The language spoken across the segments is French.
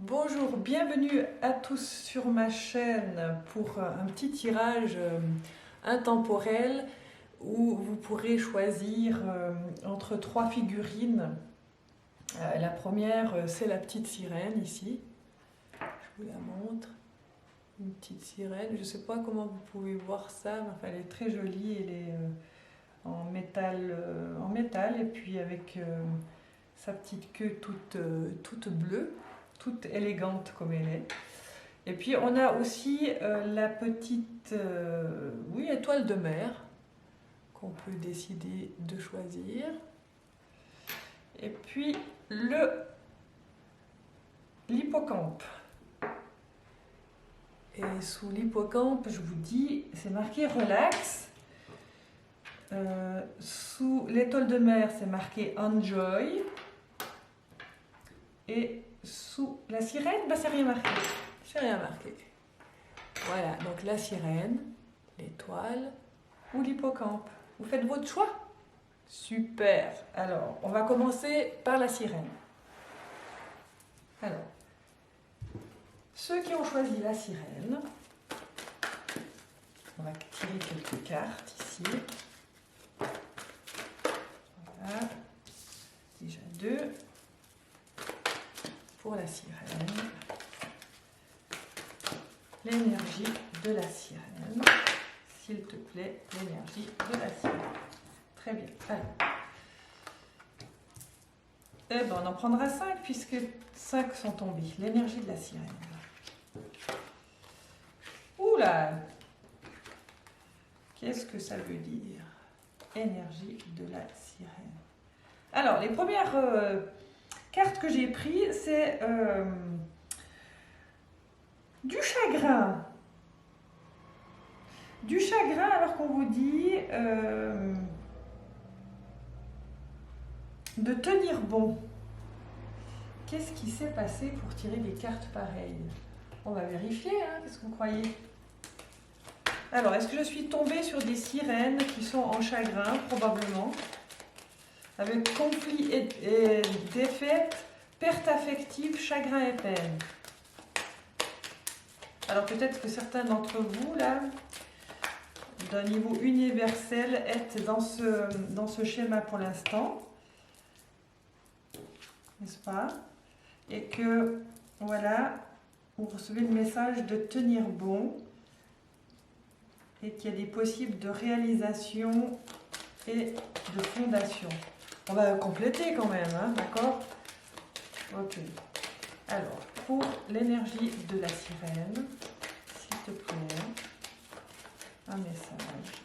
Bonjour, bienvenue à tous sur ma chaîne pour un petit tirage intemporel où vous pourrez choisir entre trois figurines. La première, c'est la petite sirène ici. Je vous la montre. Une petite sirène. Je ne sais pas comment vous pouvez voir ça, mais enfin, elle est très jolie. Elle est en métal et puis avec sa petite queue toute bleue, toute élégante comme elle est. Et puis on a aussi la petite étoile de mer qu'on peut décider de choisir. Et puis l'hippocampe. Et sous l'hippocampe, je vous dis, c'est marqué relax. Sous l'étoile de mer, c'est marqué enjoy. Et sous la sirène, c'est rien marqué. C'est rien marqué. Voilà, donc la sirène, l'étoile ou l'hippocampe. Vous faites votre choix? Super. Alors, on va commencer par la sirène. Alors, ceux qui ont choisi la sirène, on va tirer quelques cartes ici. Voilà, déjà deux. Pour la sirène, l'énergie de la sirène, s'il te plaît, l'énergie de la sirène. Très bien. Alors. Eh ben, on en prendra 5 puisque 5 sont tombés. L'énergie de la sirène. Oula! Qu'est-ce que ça veut dire? Énergie de la sirène. Alors, les premières cartes que j'ai prises, c'est du chagrin. Du chagrin alors qu'on vous dit de tenir bon. Qu'est-ce qui s'est passé pour tirer des cartes pareilles? On va vérifier, hein, qu'est-ce que vous croyez? Alors, est-ce que je suis tombée sur des sirènes qui sont en chagrin, probablement, avec conflit et défaite, perte affective, chagrin et peine? Alors peut-être que certains d'entre vous, là, d'un niveau universel, êtes dans ce schéma pour l'instant, n'est-ce pas? Et que, voilà, vous recevez le message de tenir bon et qu'il y a des possibles de réalisation et de fondation. On va compléter quand même, hein, d'accord? Ok. Alors, pour l'énergie de la sirène, s'il te plaît, un message.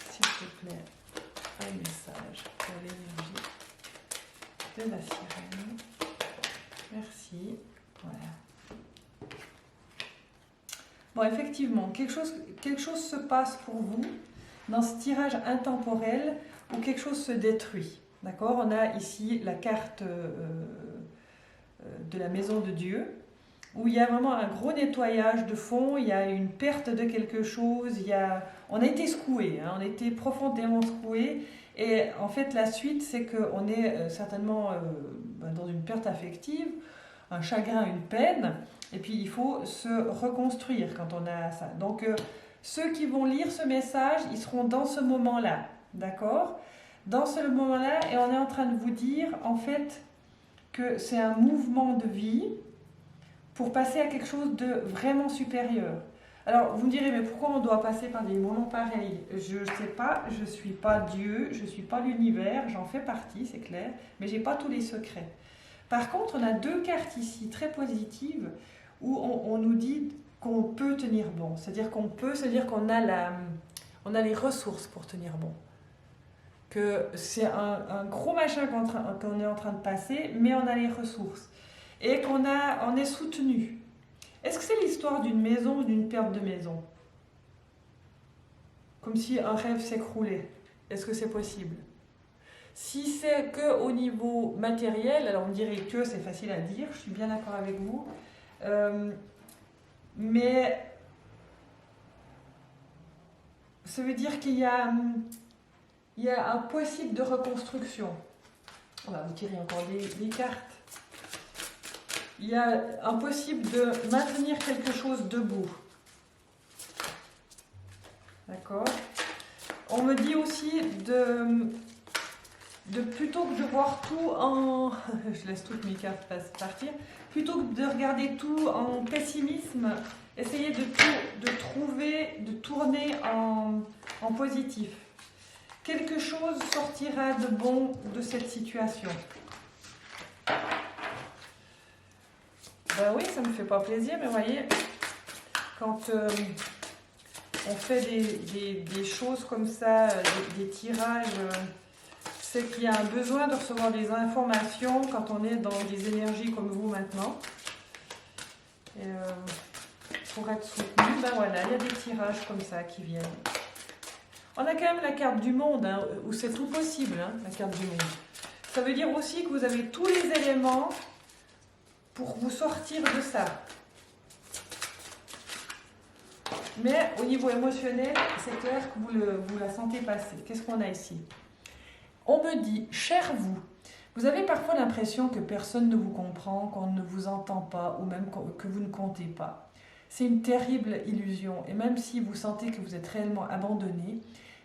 S'il te plaît, un message pour l'énergie de la sirène. Merci. Voilà. Bon, effectivement, quelque chose se passe pour vous dans ce tirage intemporel où quelque chose se détruit. D'accord? On a ici la carte de la maison de Dieu, où il y a vraiment un gros nettoyage de fond, il y a une perte de quelque chose, on a été secoué, hein, on a été profondément secoué, et en fait la suite c'est qu'on est certainement dans une perte affective, un chagrin, une peine, et puis il faut se reconstruire quand on a ça. Donc ceux qui vont lire ce message, ils seront dans ce moment-là, d'accord? Dans ce moment-là, et on est en train de vous dire en fait que c'est un mouvement de vie pour passer à quelque chose de vraiment supérieur. Alors, vous me direz, mais pourquoi on doit passer par des moments pareils? Je ne sais pas, je ne suis pas Dieu, je ne suis pas l'univers, j'en fais partie, c'est clair, mais je n'ai pas tous les secrets. Par contre, on a deux cartes ici très positives où on nous dit qu'on peut tenir bon. C'est-à-dire qu'on peut, c'est-à-dire qu'on a les ressources pour tenir bon. Que c'est un gros machin qu'on est en train de passer, mais on a les ressources. Et on est soutenu. Est-ce que c'est l'histoire d'une maison ou d'une perte de maison? Comme si un rêve s'écroulait. Est-ce que c'est possible? Si c'est qu'au niveau matériel, alors on dirait que c'est facile à dire, je suis bien d'accord avec vous. Mais ça veut dire qu'il y a un possible de reconstruction. On va vous tirer encore des cartes. il y a impossible de maintenir quelque chose debout. D'accord? On me dit aussi de plutôt que de voir tout en... je laisse toutes mes cartes partir. Plutôt que de regarder tout en pessimisme, essayez de tourner en positif. Quelque chose sortira de bon de cette situation. Ben oui, ça ne me fait pas plaisir, mais vous voyez, quand on fait des choses comme ça, des tirages, c'est qu'il y a un besoin de recevoir des informations quand on est dans des énergies comme vous maintenant. Et, pour être soutenu, ben voilà, il y a des tirages comme ça qui viennent. On a quand même la carte du monde, hein, où c'est tout possible, hein, la carte du monde. Ça veut dire aussi que vous avez tous les éléments pour vous sortir de ça. Mais au niveau émotionnel, c'est clair que vous la sentez passer. Qu'est-ce qu'on a ici? On me dit, cher vous, vous avez parfois l'impression que personne ne vous comprend, qu'on ne vous entend pas ou même que vous ne comptez pas. C'est une terrible illusion et même si vous sentez que vous êtes réellement abandonné,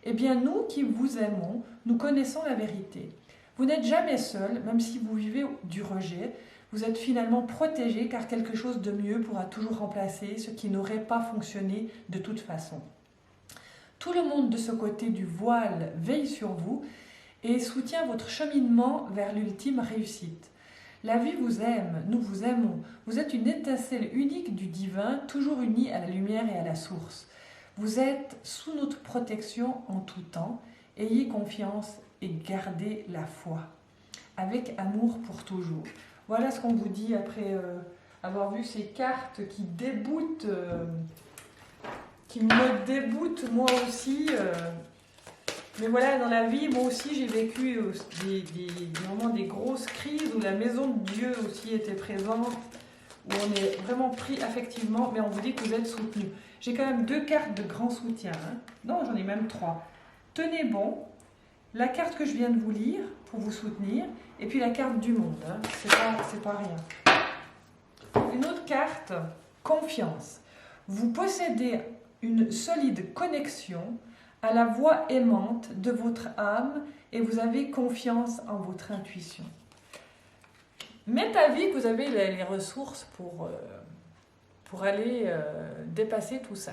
eh bien nous qui vous aimons, nous connaissons la vérité. Vous n'êtes jamais seul, même si vous vivez du rejet, vous êtes finalement protégé car quelque chose de mieux pourra toujours remplacer ce qui n'aurait pas fonctionné de toute façon. Tout le monde de ce côté du voile veille sur vous et soutient votre cheminement vers l'ultime réussite. La vie vous aime, nous vous aimons. Vous êtes une étincelle unique du divin, toujours unie à la lumière et à la source. Vous êtes sous notre protection en tout temps. Ayez confiance et gardez la foi. Avec amour pour toujours. Voilà ce qu'on vous dit après avoir vu ces cartes qui déboutent, qui me déboute moi aussi. Mais voilà, dans la vie, moi aussi, j'ai vécu des grosses crises où la maison de Dieu aussi était présente, où on est vraiment pris affectivement, mais on vous dit que vous êtes soutenu. J'ai quand même 2 cartes de grand soutien. Hein. Non, j'en ai même 3. Tenez bon, la carte que je viens de vous lire pour vous soutenir, et puis la carte du monde. Hein. C'est pas rien. Une autre carte, confiance. Vous possédez une solide connexion à la voix aimante de votre âme et vous avez confiance en votre intuition. M'est avis que vous avez les ressources pour aller dépasser tout ça.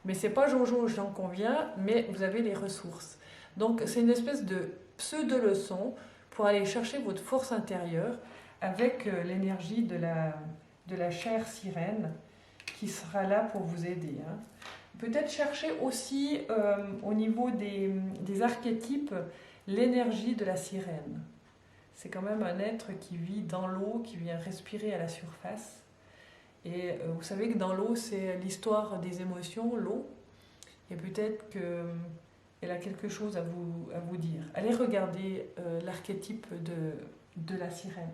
Mais c'est pas Jojo, j'en conviens, mais vous avez les ressources. Donc c'est une espèce de pseudo-leçon pour aller chercher votre force intérieure avec l'énergie de la chère sirène qui sera là pour vous aider. Hein. Peut-être chercher aussi au niveau des archétypes l'énergie de la sirène. C'est quand même un être qui vit dans l'eau, qui vient respirer à la surface. Et vous savez que dans l'eau, c'est l'histoire des émotions, l'eau. Et peut-être qu'elle a quelque chose à vous dire. Allez regarder l'archétype de la sirène.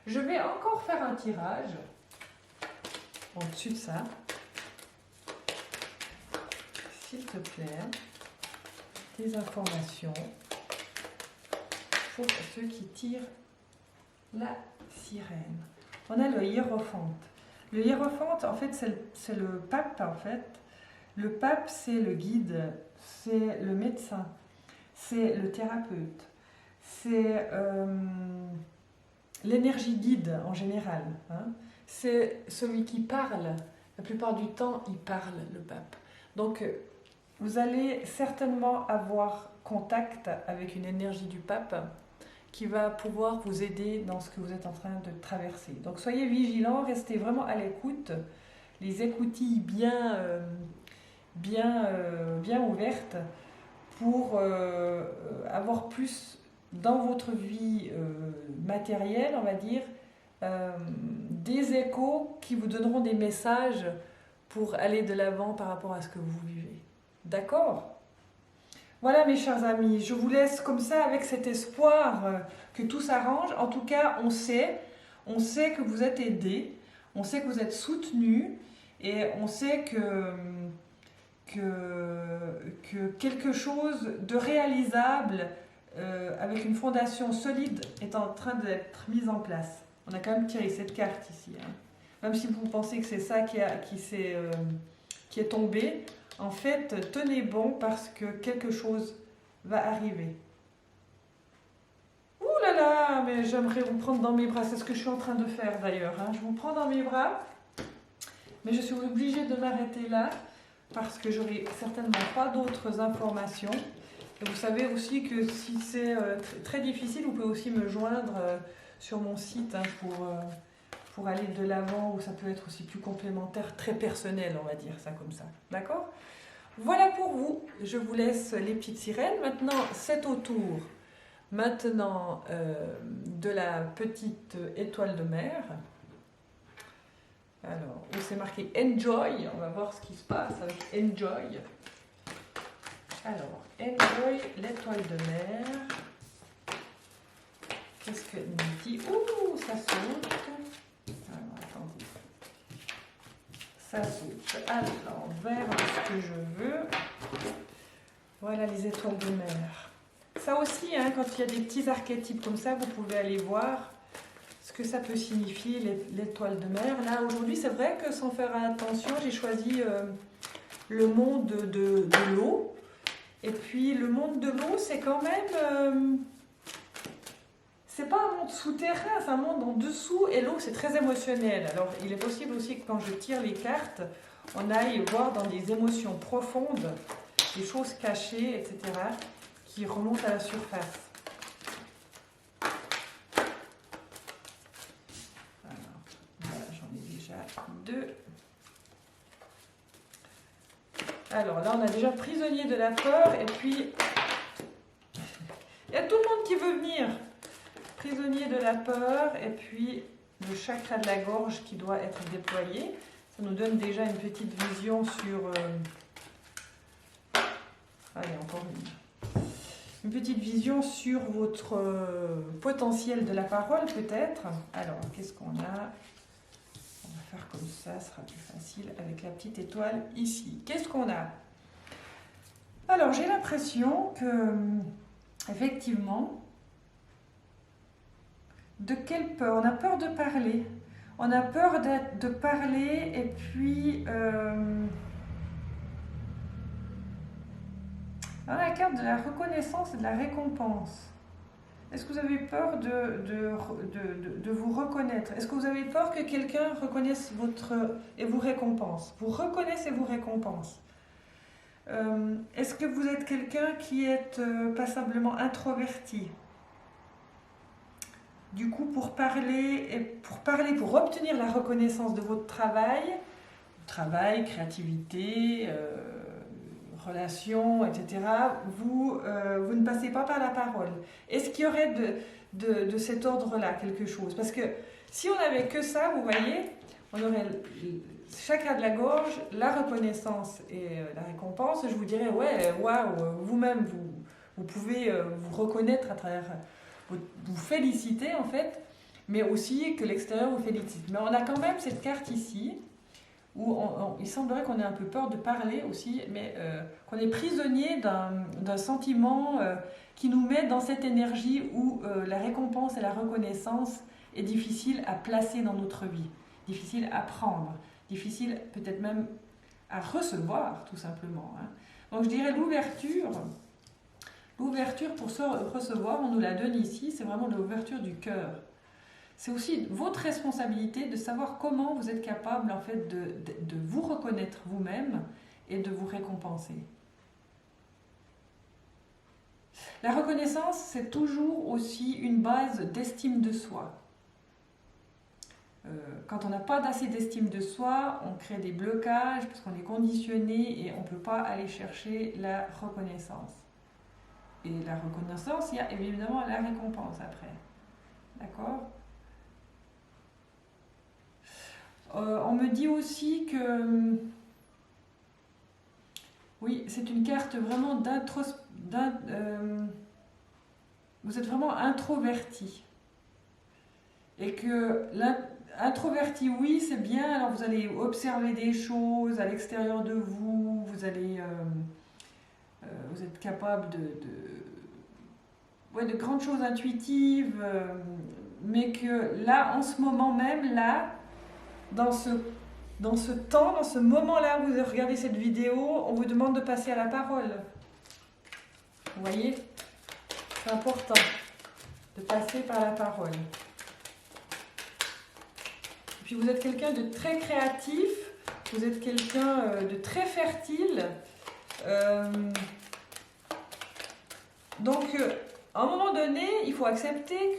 Je vais encore faire un tirage au-dessus de ça. S'il te plaît, des informations pour ceux qui tirent la sirène. On a le hiérophante. Le hiérophante, en fait, c'est le pape, en fait. Le pape, c'est le guide, c'est le médecin, c'est le thérapeute, c'est l'énergie guide en général. Hein. C'est celui qui parle. La plupart du temps, il parle, le pape. Donc, vous allez certainement avoir contact avec une énergie du pape qui va pouvoir vous aider dans ce que vous êtes en train de traverser. Donc soyez vigilants, restez vraiment à l'écoute, les écoutilles bien ouvertes pour avoir plus dans votre vie matérielle, on va dire, des échos qui vous donneront des messages pour aller de l'avant par rapport à ce que vous vivez. D'accord ? Voilà mes chers amis, je vous laisse comme ça avec cet espoir que tout s'arrange. En tout cas, on sait que vous êtes aidés, on sait que vous êtes soutenus et on sait que quelque chose de réalisable avec une fondation solide est en train d'être mis en place. On a quand même tiré cette carte ici. Hein. Même si vous pensez que c'est ça qui est tombé, en fait, tenez bon parce que quelque chose va arriver. Ouh là là, mais j'aimerais vous prendre dans mes bras. C'est ce que je suis en train de faire d'ailleurs. Hein. Je vous prends dans mes bras, mais je suis obligée de m'arrêter là parce que j'aurai certainement pas d'autres informations. Et vous savez aussi que si c'est très difficile, vous pouvez aussi me joindre sur mon site hein, pour aller de l'avant, ou ça peut être aussi plus complémentaire, très personnel, on va dire ça comme ça. D'accord? Voilà pour vous. Je vous laisse les petites sirènes. Maintenant, c'est au tour maintenant de la petite étoile de mer. Alors, où c'est marqué Enjoy. On va voir ce qui se passe avec Enjoy. Alors, Enjoy, l'étoile de mer. Qu'est-ce que nous dit? Ouh, ça saute. Alors, attendez. Ça saute à l'envers de ce que je veux. Voilà les étoiles de mer. Ça aussi, hein, quand il y a des petits archétypes comme ça, vous pouvez aller voir ce que ça peut signifier, l'étoile de mer. Là, aujourd'hui, c'est vrai que sans faire attention, j'ai choisi le monde de l'eau. Et puis, le monde de l'eau, c'est quand même... c'est pas un monde souterrain, c'est un monde en dessous. Et l'eau, c'est très émotionnel. Alors, il est possible aussi que quand je tire les cartes, on aille voir dans des émotions profondes, des choses cachées, etc., qui remontent à la surface. Alors, voilà, j'en ai déjà 2. Alors là, on a déjà prisonnier de la peur, et puis il y a tout le monde qui veut venir. Prisonnier de la peur, et puis le chakra de la gorge qui doit être déployé. Ça nous donne déjà une petite vision sur... Allez, encore une petite vision sur votre potentiel de la parole, peut-être. Alors, qu'est-ce qu'on a? On va faire comme ça, ce sera plus facile avec la petite étoile ici. Qu'est-ce qu'on a? Alors, j'ai l'impression que, effectivement, de quelle peur? On a peur de parler. On a peur de parler, et puis... dans la carte de la reconnaissance et de la récompense. Est-ce que vous avez peur de vous reconnaître? Est-ce que vous avez peur que quelqu'un reconnaisse et vous récompense? Vous reconnaisse et vous récompense. Est-ce que vous êtes quelqu'un qui est passablement introverti? Du coup, pour obtenir la reconnaissance de votre travail, créativité, relations, etc., vous ne passez pas par la parole. Est-ce qu'il y aurait de cet ordre-là quelque chose? Parce que si on n'avait que ça, vous voyez, on aurait le chakra de la gorge, la reconnaissance et la récompense. Je vous dirais, ouais, waouh, vous-même, vous pouvez vous reconnaître à travers, vous féliciter en fait, mais aussi que l'extérieur vous félicite. Mais on a quand même cette carte ici, où il semblerait qu'on ait un peu peur de parler aussi, mais qu'on est prisonnier d'un sentiment qui nous met dans cette énergie où la récompense et la reconnaissance est difficile à placer dans notre vie, difficile à prendre, difficile peut-être même à recevoir tout simplement. Hein. Donc je dirais l'ouverture pour se recevoir, on nous la donne ici, c'est vraiment l'ouverture du cœur. C'est aussi votre responsabilité de savoir comment vous êtes capable en fait de vous reconnaître vous-même et de vous récompenser. La reconnaissance, c'est toujours aussi une base d'estime de soi. Quand on n'a pas assez d'estime de soi, on crée des blocages parce qu'on est conditionné et on ne peut pas aller chercher la reconnaissance. Et la reconnaissance, il y a évidemment la récompense après. D'accord ? On me dit aussi que, oui, c'est une carte vraiment vous êtes vraiment introverti. Et que l'introverti, oui, c'est bien, alors vous allez observer des choses à l'extérieur de vous, vous êtes capable de grandes choses intuitives, mais que là, en ce moment même, là, dans ce temps, dans ce moment-là où vous regardez cette vidéo, on vous demande de passer à la parole. Vous voyez? C'est important de passer par la parole. Et puis vous êtes quelqu'un de très créatif, vous êtes quelqu'un de très fertile. Donc, à un moment donné, il faut accepter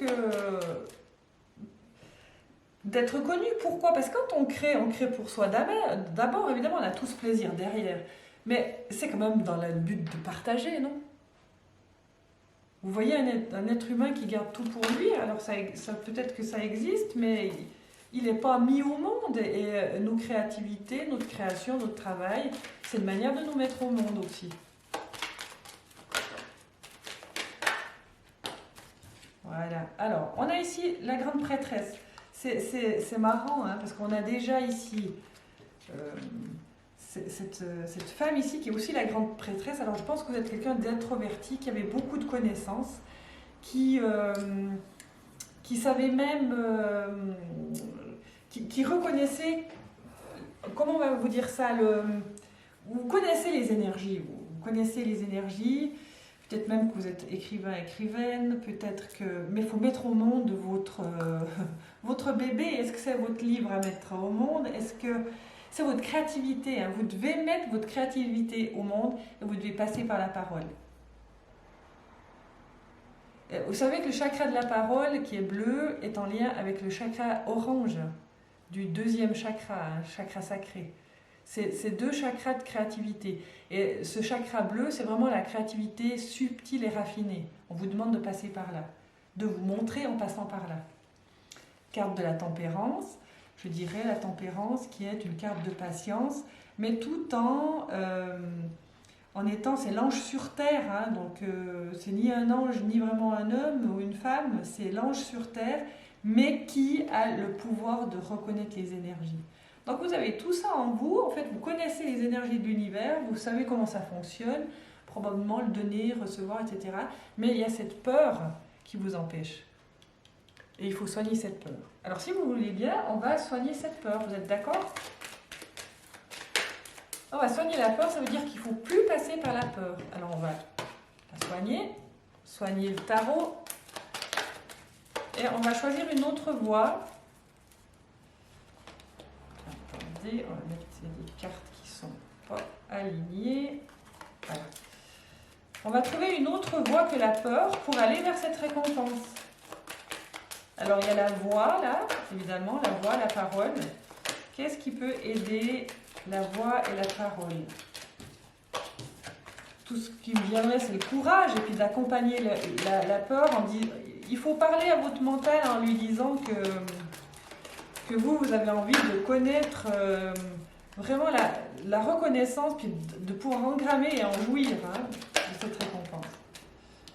d'être connu. Pourquoi? Parce que quand on crée pour soi. D'abord, évidemment, on a tout ce plaisir derrière. Mais c'est quand même dans le but de partager, non? Vous voyez un être humain qui garde tout pour lui, alors peut-être que ça existe, mais il n'est pas mis au monde. Et nos créativités, notre création, notre travail, c'est une manière de nous mettre au monde aussi. Voilà. Alors, on a ici la grande prêtresse. C'est marrant, hein, parce qu'on a déjà ici cette femme ici qui est aussi la grande prêtresse. Alors, je pense que vous êtes quelqu'un d'introverti, qui avait beaucoup de connaissances, qui savait même, qui reconnaissait, comment on va vous dire ça, vous connaissez les énergies, vous connaissez les énergies. Peut-être même que vous êtes écrivain, écrivaine, peut-être que... Mais il faut mettre au monde votre bébé. Est-ce que c'est votre livre à mettre au monde? Est-ce que c'est votre créativité, hein? Vous devez mettre votre créativité au monde et vous devez passer par la parole. Vous savez que le chakra de la parole, qui est bleu, est en lien avec le chakra orange, du deuxième chakra, un chakra sacré. C'est deux chakras de créativité. Et ce chakra bleu, c'est vraiment la créativité subtile et raffinée. On vous demande de passer par là, de vous montrer en passant par là. Carte de la tempérance, je dirais la tempérance qui est une carte de patience, mais tout en étant, c'est l'ange sur terre, hein, donc c'est ni un ange ni vraiment un homme ou une femme, c'est l'ange sur terre, mais qui a le pouvoir de reconnaître les énergies. Donc vous avez tout ça en vous, en fait vous connaissez les énergies de l'univers, vous savez comment ça fonctionne, probablement le donner, recevoir, etc. Mais il y a cette peur qui vous empêche. Et il faut soigner cette peur. Alors si vous voulez bien, on va soigner cette peur, vous êtes d'accord? On va soigner la peur, ça veut dire qu'il ne faut plus passer par la peur. Alors on va la soigner le tarot, et on va choisir une autre voie. Attendez, on va mettre des cartes qui ne sont pas alignées. Voilà. On va trouver une autre voie que la peur pour aller vers cette récompense. Alors il y a la voix là, évidemment, la voix, la parole. Qu'est-ce qui peut aider la voix et la parole? Tout ce qui me viendrait, c'est le courage, et puis d'accompagner la peur. Il faut parler à votre mental en lui disant que vous avez envie de connaître vraiment la reconnaissance, puis de pouvoir engrammer et en jouir, hein, de cette récompense.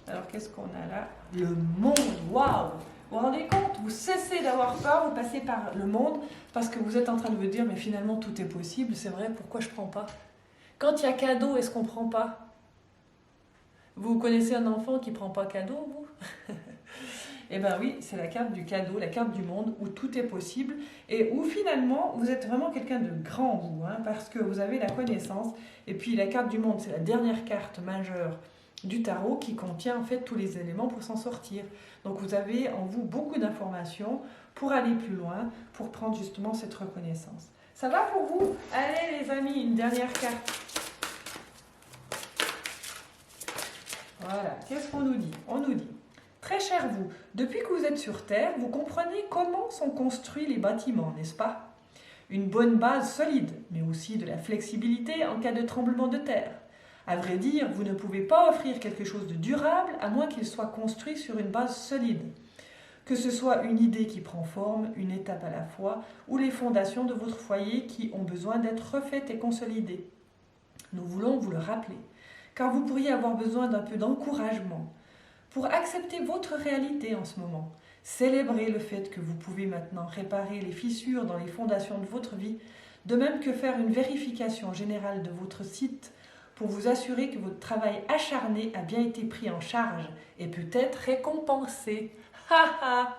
Alors qu'est-ce qu'on a là? Le monde, waouh! Vous vous rendez compte? Vous cessez d'avoir peur, vous passez par le monde, parce que vous êtes en train de vous dire, mais finalement tout est possible, c'est vrai, pourquoi je ne prends pas? Quand il y a cadeau, est-ce qu'on ne prend pas? Vous connaissez un enfant qui ne prend pas cadeau, vous? Eh bien oui, c'est la carte du cadeau, la carte du monde, où tout est possible, et où finalement, vous êtes vraiment quelqu'un de grand, vous, hein, parce que vous avez la connaissance, et puis la carte du monde, c'est la dernière carte majeure du tarot qui contient en fait tous les éléments pour s'en sortir. Donc vous avez en vous beaucoup d'informations pour aller plus loin, pour prendre justement cette reconnaissance. Ça va pour vous? Allez les amis, une dernière carte. Voilà, qu'est-ce qu'on nous dit? On nous dit, très cher vous, depuis que vous êtes sur Terre, vous comprenez comment sont construits les bâtiments, n'est-ce pas? Une bonne base solide, mais aussi de la flexibilité en cas de tremblement de terre. À vrai dire, vous ne pouvez pas offrir quelque chose de durable à moins qu'il soit construit sur une base solide. Que ce soit une idée qui prend forme, une étape à la fois, ou les fondations de votre foyer qui ont besoin d'être refaites et consolidées. Nous voulons vous le rappeler, car vous pourriez avoir besoin d'un peu d'encouragement pour accepter votre réalité en ce moment. Célébrez le fait que vous pouvez maintenant réparer les fissures dans les fondations de votre vie, de même que faire une vérification générale de votre site pour vous assurer que votre travail acharné a bien été pris en charge et peut être récompensé. Ha ha!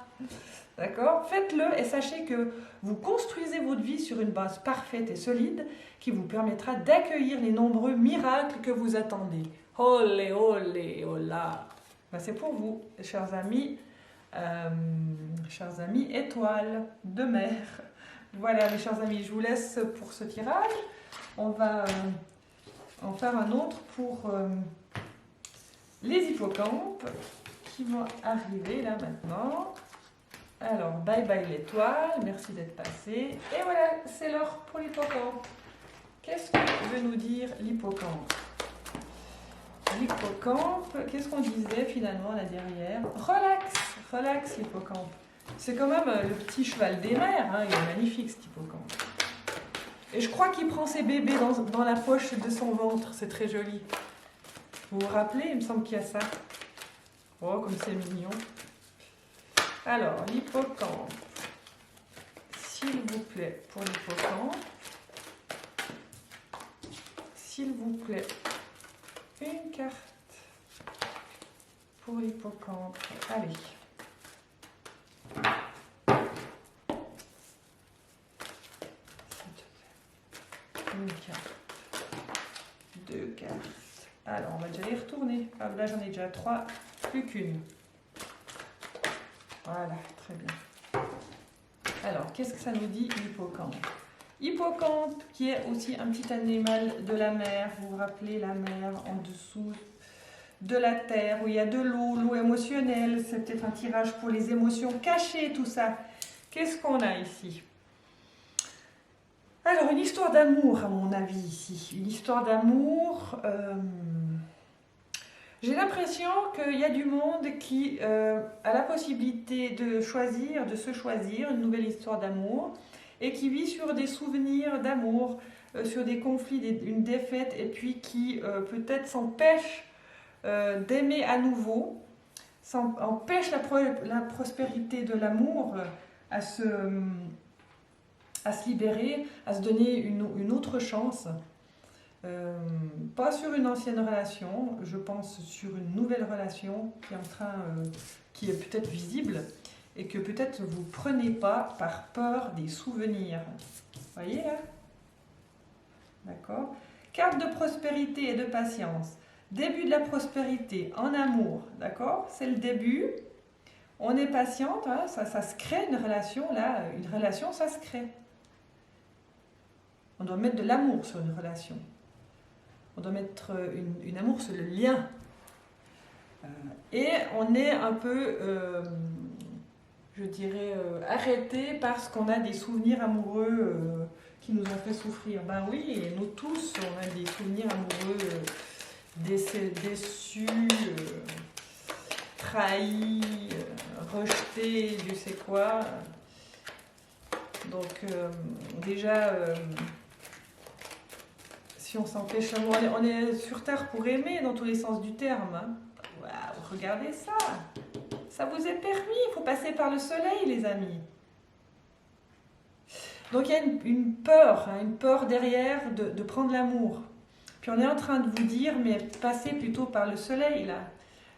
D'accord? Faites-le et sachez que vous construisez votre vie sur une base parfaite et solide qui vous permettra d'accueillir les nombreux miracles que vous attendez. Olé, olé, hola! Ben, c'est pour vous, chers amis étoiles de mer. Voilà, mes chers amis, je vous laisse pour ce tirage. On va en faire un autre pour les hippocampes qui vont arriver là maintenant. Alors, bye bye l'étoile, merci d'être passé. Et voilà, c'est l'heure pour l'hippocampe. Qu'est-ce que veut nous dire l'hippocampe? L'hippocampe, qu'est-ce qu'on disait finalement là derrière? Relax, relax l'hippocampe. C'est quand même le petit cheval des mers, hein, il est magnifique cet hippocampe. Et je crois qu'il prend ses bébés dans la poche de son ventre, c'est très joli. Vous vous rappelez, il me semble qu'il y a ça. Oh, comme c'est mignon. Alors, l'hippocampe. S'il vous plaît, pour l'hippocampe. S'il vous plaît, une carte pour l'hippocampe. Allez. Une carte. Deux cartes. Alors, on va déjà les retourner. Ah, là, j'en ai déjà trois. Plus qu'une. Voilà, très bien. Alors, qu'est-ce que ça nous dit l'hippocampe? Hippocampe, qui est aussi un petit animal de la mer. Vous vous rappelez la mer en dessous de la terre, où il y a de l'eau, l'eau émotionnelle. C'est peut-être un tirage pour les émotions cachées, tout ça. Qu'est-ce qu'on a ici? Alors, une histoire d'amour, à mon avis, ici. Une histoire d'amour. J'ai l'impression qu'il y a du monde qui a la possibilité de choisir, de se choisir une nouvelle histoire d'amour et qui vit sur des souvenirs d'amour, sur des conflits, une défaite et puis qui peut-être s'empêche d'aimer à nouveau, empêche la prospérité de l'amour à se libérer, à se donner une autre chance. Pas sur une ancienne relation, je pense sur une nouvelle relation qui est peut-être visible et que peut-être vous ne prenez pas par peur des souvenirs. Voyez là? D'accord? Carte de prospérité et de patience. Début de la prospérité en amour, d'accord? C'est le début. On est patiente, hein? Ça se crée une relation, là, une relation, ça se crée. On doit mettre de l'amour sur une relation. On doit mettre une amour sur le lien. Et on est un peu, je dirais, arrêté parce qu'on a des souvenirs amoureux qui nous ont fait souffrir. Ben oui, et nous tous, on a des souvenirs amoureux déçus, trahis, rejetés, je sais quoi. Donc, déjà... si on s'empêche, on est sur Terre pour aimer dans tous les sens du terme. Hein. Waouh, regardez ça. Ça vous est permis, il faut passer par le soleil, les amis. Donc il y a une peur, hein, une peur derrière de prendre l'amour. Puis on est en train de vous dire, mais passez plutôt par le soleil, là.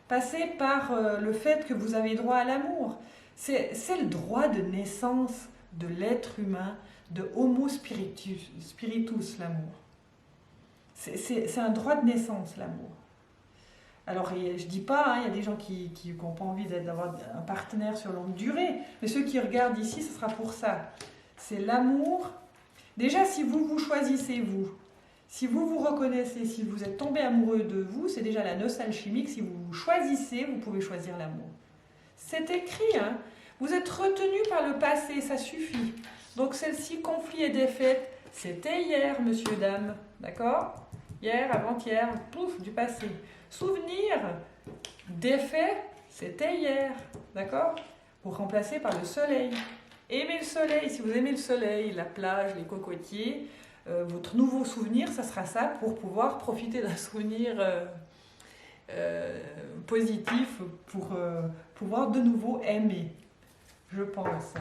Passez par le fait que vous avez droit à l'amour. C'est le droit de naissance de l'être humain, de Homo spiritus, l'amour. C'est un droit de naissance, l'amour. Alors, je ne dis pas, hein, il y a des gens qui n'ont pas envie d'avoir un partenaire sur longue durée, mais ceux qui regardent ici, ce sera pour ça. C'est l'amour. Déjà, si vous vous choisissez, si vous vous reconnaissez, si vous êtes tombé amoureux de vous, c'est déjà la noce alchimique. Si vous vous choisissez, vous pouvez choisir l'amour. C'est écrit, hein. Vous êtes retenu par le passé, ça suffit. Donc, celle-ci, conflit et défaite, c'était hier, monsieur, dame. D'accord? Hier, avant-hier, pouf, du passé. Souvenir, défait, c'était hier. D'accord? Pour remplacer par le soleil. Aimez le soleil. Si vous aimez le soleil, la plage, les cocotiers, votre nouveau souvenir, ça sera ça pour pouvoir profiter d'un souvenir positif pour pouvoir de nouveau aimer. Je pense.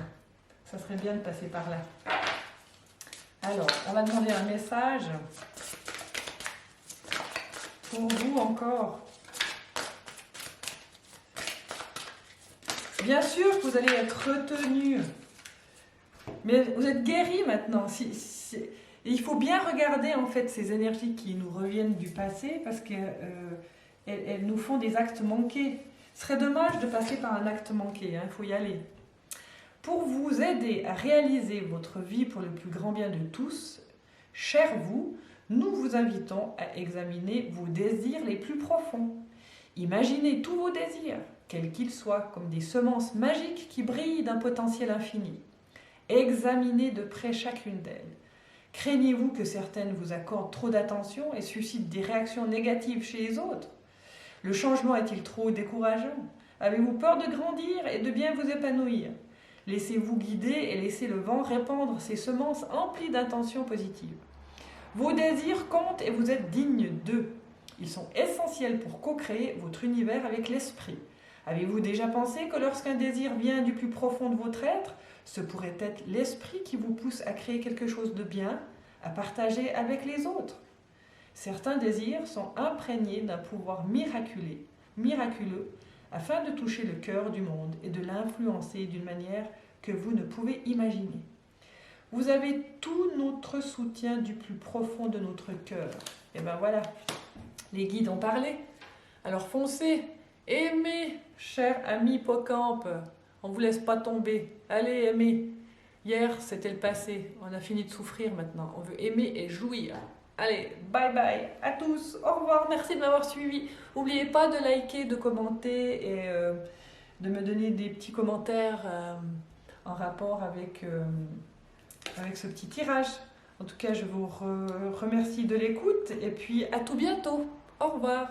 Ça serait bien de passer par là. Alors, on va demander un message pour vous encore. bien sûr que vous allez être retenu, mais vous êtes guéri maintenant. Et il faut bien regarder en fait ces énergies qui nous reviennent du passé parce qu'elles elles nous font des actes manqués. Ce serait dommage de passer par un acte manqué, hein, il faut y aller. Pour vous aider à réaliser votre vie pour le plus grand bien de tous, chers vous, nous vous invitons à examiner vos désirs les plus profonds. Imaginez tous vos désirs, quels qu'ils soient, comme des semences magiques qui brillent d'un potentiel infini. Examinez de près chacune d'elles. Craignez-vous que certaines vous accordent trop d'attention et suscitent des réactions négatives chez les autres? Le changement est-il trop décourageant? Avez-vous peur de grandir et de bien vous épanouir? Laissez-vous guider et laissez le vent répandre ses semences emplies d'intentions positives. Vos désirs comptent et vous êtes digne d'eux. Ils sont essentiels pour co-créer votre univers avec l'esprit. Avez-vous déjà pensé que lorsqu'un désir vient du plus profond de votre être, ce pourrait être l'esprit qui vous pousse à créer quelque chose de bien, à partager avec les autres? Certains désirs sont imprégnés d'un pouvoir miraculeux, afin de toucher le cœur du monde et de l'influencer d'une manière que vous ne pouvez imaginer. Vous avez tout notre soutien du plus profond de notre cœur. Et ben voilà, les guides ont parlé. Alors foncez, aimez, cher ami hippocampe. On ne vous laisse pas tomber. Allez, aimez. Hier, c'était le passé. On a fini de souffrir maintenant. On veut aimer et jouir. Allez, bye bye à tous. Au revoir. Merci de m'avoir suivi. N'oubliez pas de liker, de commenter et de me donner des petits commentaires en rapport avec ce petit tirage. En tout cas, je vous remercie de l'écoute et puis à tout bientôt. Au revoir.